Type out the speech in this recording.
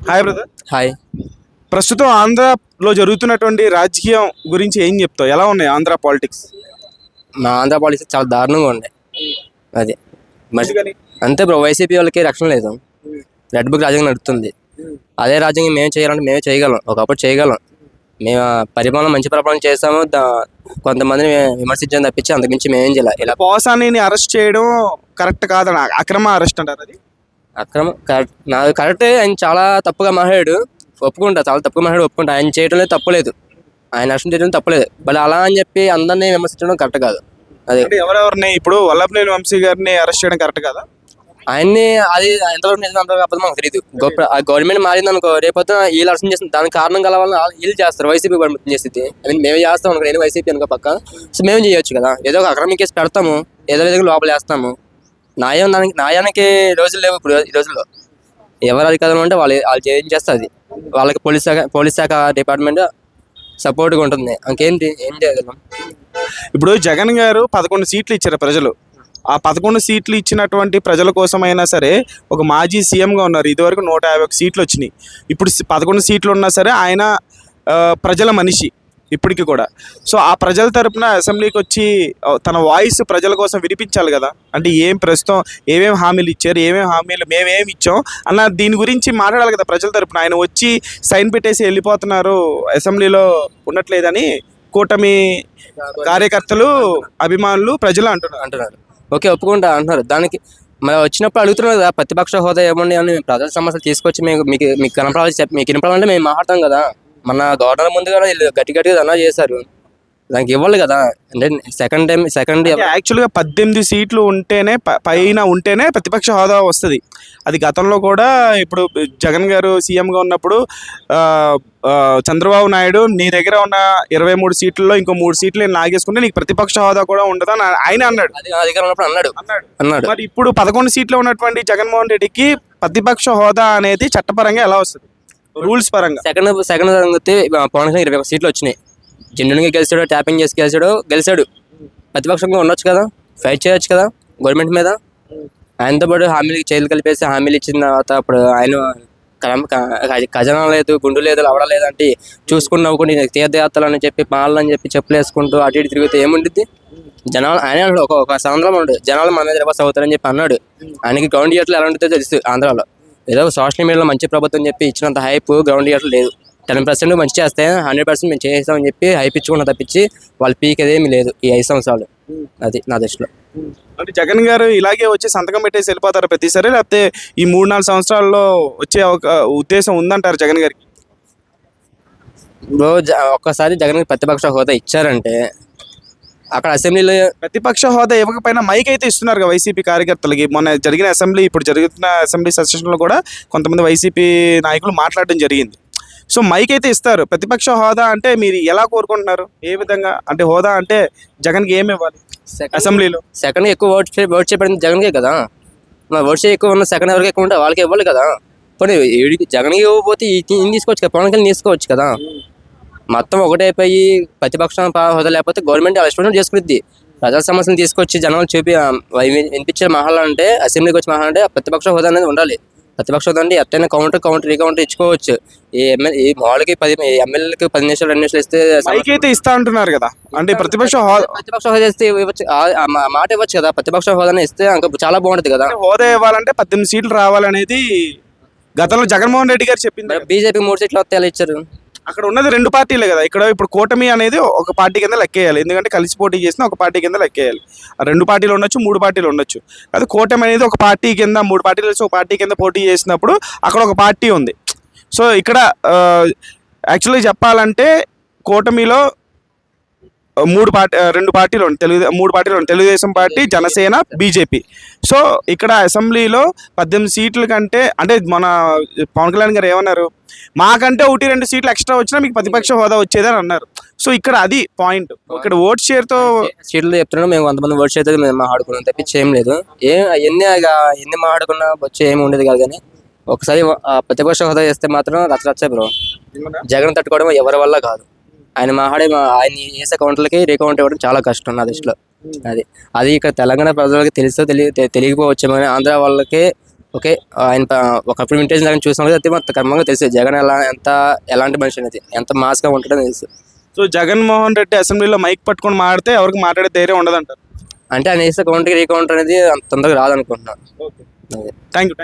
Hi brother. Hi. ప్రస్తుతం ఆంధ్రాలో జరుగుతున్నటువంటి రాజకీయం గురించి ఏం చెప్తావు? ఎలా ఉన్నాయి ఆంధ్ర పాలిటిక్స్? మా ఆంధ్ర పాలిటిక్స్ చాలా దారుణంగా ఉండే. అది మరి ఎందుకని? అంతే బ్రో, వైసీపీ వాళ్ళకి రక్షణ లేదు. రెడ్ బుక్ రాజ్యాంగం నడుస్తుంది. అదే రాజ్యాంగం మేము చేయాలంటే మేమే చేయగలం, ఒకప్పుడు చేయగలం. మేము పరిపాలన మంచి పరిపాలన చేస్తాము. కొంతమందిని విమర్శించడం తప్పించి అంతకుమించి మేమేం చేయాలి. ఇలా పోసానిని అరెస్ట్ చేయడం కరెక్ట్ కాదని అక్రమ అరెస్ట్ అంటారు. అది అక్రమం నాకు కరెక్టే. ఆయన చాలా తప్పుగా మాట్లాడాడు, ఒప్పుకుంటా. చాలా తప్పుగా మాట్లాడు, ఒప్పుకుంటా. ఆయన చేయడం లేదు, తప్పులేదు. ఆయన నష్టం చేయడం తప్పులేదు. బట్ అలా అని చెప్పి అందరినీ విమర్శించడం కరెక్ట్ కాదు. అది ఎవరెవరిని ఇప్పుడు వల్లభనేని వంశీ గారిని అరెస్ట్ చేయడం కరెక్ట్ కదా? ఆయన్ని అది ఎంతవరకు నిజం అంతవరకు అబద్ధం మాకు తెలియదు. గవర్నమెంట్ మారింది అనుకో, రేపొద్దున వీళ్ళు అరెస్ట్ చేస్తుంది. దానికి కారణం గల వల్ల వీళ్ళు చేస్తారు. వైసీపీ గవర్నమెంట్ చేస్తుంది. ఐ మీన్ మేమే చేస్తాం అనుకో, నేను వైసీపీ అనుకో పక్క. సో మేము చేయొచ్చు కదా. ఏదో ఒక అక్రమ కేసు పెడతాము, ఏదో విధంగా లోపల వేస్తాము. న్యాయానికి రోజులు లేవు ఇప్పుడు ఈ రోజుల్లో. ఎవరు అధికారంలో ఉంటే వాళ్ళు ఏం చేస్తారు. వాళ్ళకి పోలీస్ శాఖ డిపార్ట్మెంట్ సపోర్ట్గా ఉంటుంది. ఇంకేంటి ఏం చేయగలం. ఇప్పుడు జగన్ గారు 11 సీట్లు ఇచ్చారు ప్రజలు. ఆ 11 సీట్లు ఇచ్చినటువంటి ప్రజల కోసమైనా సరే ఒక మాజీ సీఎంగా ఉన్నారు. ఇదివరకు 151 సీట్లు వచ్చినాయి. ఇప్పుడు 11 సీట్లు ఉన్నా సరే ఆయన ప్రజల మనిషి ఇప్పటికి కూడా. సో ఆ ప్రజల తరపున అసెంబ్లీకి వచ్చి తన వాయిస్ ప్రజల కోసం వినిపించాలి కదా. అంటే ప్రస్తుతం ఏమేమి హామీలు ఇచ్చారు, ఏమేమి హామీలు మేమేమి ఇచ్చాం అన్న దీని గురించి మాట్లాడాలి కదా ప్రజల తరపున. ఆయన వచ్చి సైన్ పెట్టేసి వెళ్ళిపోతున్నారు, అసెంబ్లీలో ఉండట్లేదని కూటమి కార్యకర్తలు, అభిమానులు, ప్రజలు అంటున్నారు. ఓకే, ఒప్పుకుంటా అంటున్నారు. దానికి మరి వచ్చినప్పుడు అడుగుతున్నారు కదా, ప్రతిపక్ష హోదా ఏమండి అని. ప్రజల సమస్యలు తీసుకొచ్చి మీకు కనపడాలి, మీకు వినపడాలంటే మేము మాట్లాడతాం కదా. మన గవర్నర్ ముందు కూడా వీళ్ళు గట్టిగా ధర్నా చేశారు. దానికి ఇవ్వాలి కదా. అంటే సెకండ్ యాక్చువల్గా 18 సీట్లు ఉంటేనే పైన ఉంటేనే ప్రతిపక్ష హోదా వస్తుంది. అది గతంలో కూడా ఇప్పుడు జగన్ గారు సీఎంగా ఉన్నప్పుడు చంద్రబాబు నాయుడు నీ దగ్గర ఉన్న 23 సీట్లలో ఇంకో 3 సీట్లు నాగేసుకుంటే నీకు ప్రతిపక్ష హోదా కూడా ఉండదు అని ఆయన అన్నాడు. అన్నాడు. మరి ఇప్పుడు 11 సీట్లు ఉన్నటువంటి జగన్మోహన్ రెడ్డికి ప్రతిపక్ష హోదా అనేది చట్టపరంగా ఎలా వస్తుంది, రూల్స్ పరంగా? సెకండ్ పవన్ కళ్యాణ్ 21 సీట్లు వచ్చినాయి. జెన్యున్గా గెలిచాడు, ట్యాపింగ్ చేసి గెలిచాడు. ప్రతిపక్షంగా ఉండొచ్చు కదా, ఫైట్ చేయొచ్చు కదా గవర్నమెంట్ మీద. ఆయనతో పాటు హామీలకి చేతులు కలిపేసి హామీలు ఇచ్చిన తర్వాత అప్పుడు ఆయన ఖజానా లేదు, గుండు లేదు, లవడ లేదంటే చూసుకుని నవ్వుకుని తీర్థయాత్రలు అని చెప్పి పాలని చెప్పి చెప్పులు వేసుకుంటూ అటు ఇటు తిరిగితే ఏముంటుంది. జనాలు ఆయన అన్నాడు, ఒక సందర్భం ఉన్నాడు, జనాలు మన మీద రివర్స్ అవుతారని చెప్పి అన్నాడు. ఆయనకి గ్రౌండ్ ఇయర్లు ఎలా ఉంటుందో తెలుసు. ఆంధ్రాలో ఏదో సోషల్ మీడియాలో మంచి ప్రభుత్వం చెప్పి ఇచ్చినంత హైప్ గ్రౌండ్ ఇయర్లు లేదు. 10% మంచి చేస్తే 100% మేము చేస్తామని చెప్పి హైప్ ఇచ్చుకున్న తప్పించి వాళ్ళు పీక్ ఏమీ లేదు ఈ 5 సంవత్సరాలు. అది నా దృష్టిలో. అంటే జగన్ గారు ఇలాగే వచ్చి సంతకం పెట్టేసి వెళ్ళిపోతారు ప్రతిసారి, లేకపోతే ఈ 3-4 సంవత్సరాల్లో వచ్చే ఒక ఉద్దేశం ఉందంటారు జగన్ గారికి? ఒక్కసారి జగన్ ప్రతిపక్ష హోదా ఇచ్చారంటే అక్కడ అసెంబ్లీలో ప్రతిపక్ష హోదా ఇవ్వకపోయినా మైక్ అయితే ఇస్తున్నారు కదా వైసీపీ కార్యకర్తలకి. మొన్న జరిగిన ఇప్పుడు జరుగుతున్న అసెంబ్లీ సెషన్లో కూడా కొంతమంది వైసీపీ నాయకులు మాట్లాడడం జరిగింది. సో మైక్ అయితే ఇస్తారు. ప్రతిపక్ష హోదా అంటే మీరు ఎలా కోరుకుంటున్నారు, ఏ విధంగా? అంటే హోదా అంటే జగన్కి ఏమి ఇవ్వాలి అసెంబ్లీలో? సెకండ్ ఎక్కువ ఓట్ చేయబడింది జగన్కే కదా. మరి ఓట్ ఎక్కువ ఉన్న సెకండ్ ఎవరికి ఎక్కువ ఉంటే వాళ్ళకి ఇవ్వాలి కదా. పోనీ జగన్కి ఇవ్వకపోతే ఈయన తీసుకోవచ్చు కదా, పవన్ కళ్యాణ్ తీసుకోవచ్చు కదా. మొత్తం ఒకటైపోయి ప్రతిపక్షం హోదా లేకపోతే గవర్నమెంట్ ఎక్స్పెక్ట్ చేసుకునిద్ది. ప్రజా సమస్యలు తీసుకొచ్చి జనాలు చూపి వినిపించే మాట్లాడాలంటే, అసెంబ్లీకి వచ్చి మాట్లాడాలంటే ప్రతిపక్ష హోదా అనేది ఉండాలి. ప్రతిపక్ష హోదా అంటే ఎట్టైనా రీకౌంటర్ ఇచ్చుకోవచ్చు. ఈ మామూలుకి ఎమ్మెల్యేలకి 10 నిమిషాలు 2 నిమిషాలు ఇస్తే అయితే ఇస్తా అంటున్నారు కదా. అంటే ప్రతిపక్ష హోదా ఇస్తే ఇవ్వచ్చు, మాట ఇవ్వచ్చు కదా. ప్రతిపక్ష హోదానే ఇస్తే ఇంకా చాలా బాగుంటుంది కదా. హోదా ఇవ్వాలంటే 18 సీట్లు రావాలనేది గతంలో జగన్మోహన్ రెడ్డి గారు చెప్పింది. బీజేపీ 3 సీట్లు వస్తే ఎలా ఇచ్చారు? అక్కడ ఉన్నది 2 పార్టీలే కదా. ఇప్పుడు కూటమి అనేది ఒక పార్టీ కింద లెక్కేయాలి, ఎందుకంటే కలిసి పోటీ చేసిన ఒక పార్టీ కింద లెక్కేయాలి. 2 పార్టీలు ఉండొచ్చు, 3 పార్టీలు ఉండొచ్చు. అది కూటమి అనేది ఒక పార్టీ కింద, 3 పార్టీలు ఒక పార్టీ కింద పోటీ చేసినప్పుడు అక్కడ ఒక పార్టీ ఉంది. సో ఇక్కడ యాక్చువల్గా చెప్పాలంటే కూటమిలో 2 పార్టీలు ఉన్నాయి. 3 పార్టీలు ఉన్నాయి, Telugu Desam party, Janasena, BJP. So ఇక్కడ అసెంబ్లీలో 18 సీట్ల కంటే, అంటే మన పవన్ కళ్యాణ్ గారు ఏమన్నారు, మాకంటే 1-2 సీట్లు ఎక్స్ట్రా వచ్చినా మీకు ప్రతిపక్ష హోదా వచ్చేదని అన్నారు. సో ఇక్కడ అది పాయింట్. ఇక్కడ ఓట్ షేర్తో సీట్లు చెప్తున్నాం మేము, కొంతమంది ఓట్ షేర్తో మేము మాట్లాడుకున్నాం తప్పించి ఏం లేదు. ఎన్ని మాట్లాడుకున్నా వచ్చి ఏమి ఉండేది కాదు. కానీ ఒకసారి ప్రతిపక్ష హోదా చేస్తే మాత్రం రచ్చ బ్రో. జగన్ తట్టుకోవడం ఎవరి వల్ల కాదు. ఆయన ఆయన వేసే కౌంటర్లకి రీకౌంట్ ఇవ్వడం చాలా కష్టం నా దృష్టిలో. అది ఇక్కడ తెలంగాణ ప్రజలకి తెలియకపోవచ్చేమో, ఆంధ్ర వాళ్ళకి ఓకే ఆయన ఒకప్పుడు వింటేజ్ దగ్గర చూసినప్పుడు అయితే మొత్తం క్రమంగా తెలుసు జగన్ ఎలాంటి మనిషి అనేది ఎంత మాస్గా ఉంటాడో తెలుసు. సో జగన్మోహన్ రెడ్డి అసెంబ్లీలో మైక్ పట్టుకొని మాడితే ఎవరికి మాట్లాడే ధైర్యం ఉండదంటారు. అంటే ఆయన వేస్తే కౌంటర్కి రీకౌంటర్ అనేది అంత తొందరగా రాదనుకుంటున్నాను. Thank you